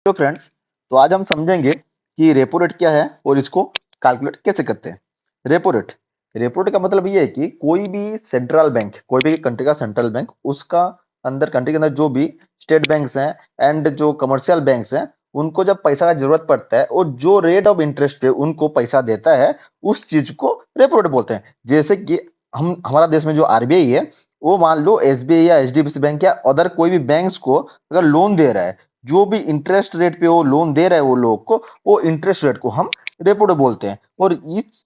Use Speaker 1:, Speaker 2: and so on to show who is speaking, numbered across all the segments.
Speaker 1: तो फ्रेंड्स, तो आज हम समझेंगे कि रेपो रेट क्या है और इसको कैलकुलेट कैसे करते हैं। रेपो रेट रेपो रेट का मतलब ये है कि कोई भी सेंट्रल बैंक, कोई भी कंट्री का सेंट्रल बैंक, उसका अंदर कंट्री के अंदर जो भी स्टेट बैंक्स हैं एंड जो कमर्शियल बैंक्स हैं, उनको जब पैसा का जरूरत पड़ता है और जो रेट ऑफ इंटरेस्ट पे उनको पैसा देता है, उस चीज को रेपो रेट बोलते हैं। जैसे कि हम हमारा देश में जो आरबीआई है, वो मान लो एसबीआई या एचडीएफसी बैंक या अदर कोई भी बैंक्स को अगर लोन दे रहा है, जो भी इंटरेस्ट रेट पे वो लोन दे रहा है वो लोग को, वो इंटरेस्ट रेट को हम रेपो रेट बोलते हैं। और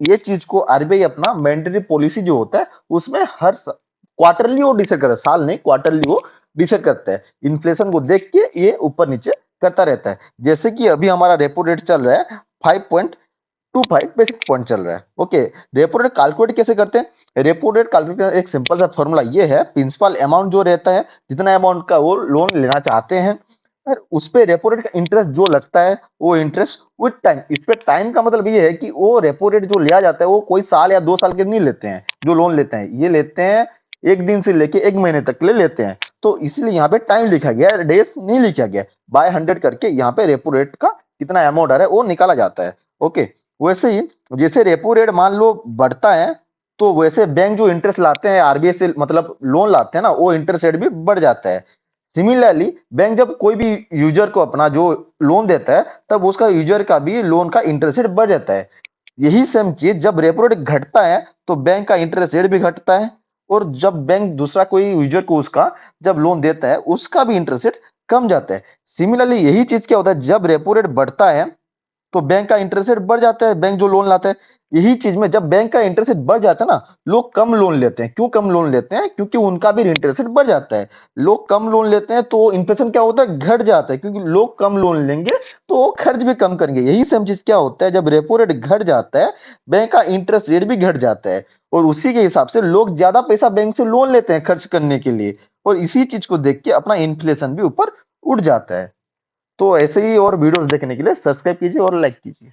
Speaker 1: ये चीज को आरबीआई अपना मैंडेटरी पॉलिसी जो होता है उसमें हर क्वार्टरली वो डिसाइड करता है, साल नहीं क्वार्टरली वो डिसाइड करता है। इन्फ्लेशन को देख के ये ऊपर नीचे करता रहता है। जैसे कि अभी हमारा रेपो रेट चल रहा है 5.25 बेसिक पॉइंट चल रहा है। ओके, रेपो रेट कैलकुलेट कैसे करते हैं? रेपो रेट कैलकुलेट का एक सिंपल सा फॉर्मूला ये है, प्रिंसिपल अमाउंट जो रहता है, जितना अमाउंट का वो लोन लेना चाहते हैं, और उस पे रेपो रेट का इंटरेस्ट जो लगता है वो इंटरेस्ट विद टाइम। इस पे टाइम का मतलब ये है कि वो रेपो रेट जो लिया जाता है वो कोई साल या 2 साल के नहीं लेते हैं। जो लोन लेते हैं ये लेते हैं 1 दिन से लेके 1 महीने तक ले लेते हैं। तो इसलिए यहाँ पे टाइम लिखा गया है, डेज नहीं लिखा गया। बाय 100 करके यहाँ पे रेपो रेट का कितना अमाउंट आ रहा है वो निकाला जाता है। ओके, वैसे ही जैसे रेपो रेट मान लो बढ़ता है, तो वैसे बैंक जो इंटरेस्ट लाते हैं आरबीआई से, मतलब लोन लाते हैं ना, वो इंटरेस्ट रेट भी बढ़ जाता है। सिमिलरली बैंक जब कोई भी यूजर को अपना जो लोन देता है, तब उसका यूजर का भी लोन का इंटरेस्ट रेट बढ़ जाता है। यही सेम चीज जब रेपो रेट घटता है तो बैंक का इंटरेस्ट रेट भी घटता है। और जब बैंक दूसरा कोई यूजर को उसका जब लोन देता है, उसका भी इंटरेस्ट रेट कम जाता है। सिमिलरली यही चीज क्या होता है, जब रेपो रेट बढ़ता है तो बैंक का इंटरेस्ट रेट बढ़ जाता है, बैंक जो लोन लाता है। यही चीज में जब बैंक का इंटरेस्ट रेट बढ़ जाता है ना, लोग कम लोन लेते हैं। क्यों कम लोन लेते हैं? क्योंकि उनका भी इंटरेस्ट रेट बढ़ जाता है। लोग कम लोन लेते हैं तो इन्फ्लेशन क्या होता है, घट जाता है, क्योंकि लोग कम लोन लेंगे तो वो खर्च भी कम करेंगे। यही सेम चीज क्या होता है, जब रेपो रेट घट जाता है, बैंक का इंटरेस्ट रेट भी घट जाता है। और उसी के हिसाब से लोग ज्यादा पैसा बैंक से लोन लेते हैं खर्च करने के लिए। और इसी चीज को देख के अपना इन्फ्लेशन भी ऊपर उठ जाता है। तो ऐसे ही और वीडियोस देखने के लिए सब्सक्राइब कीजिए और लाइक कीजिए।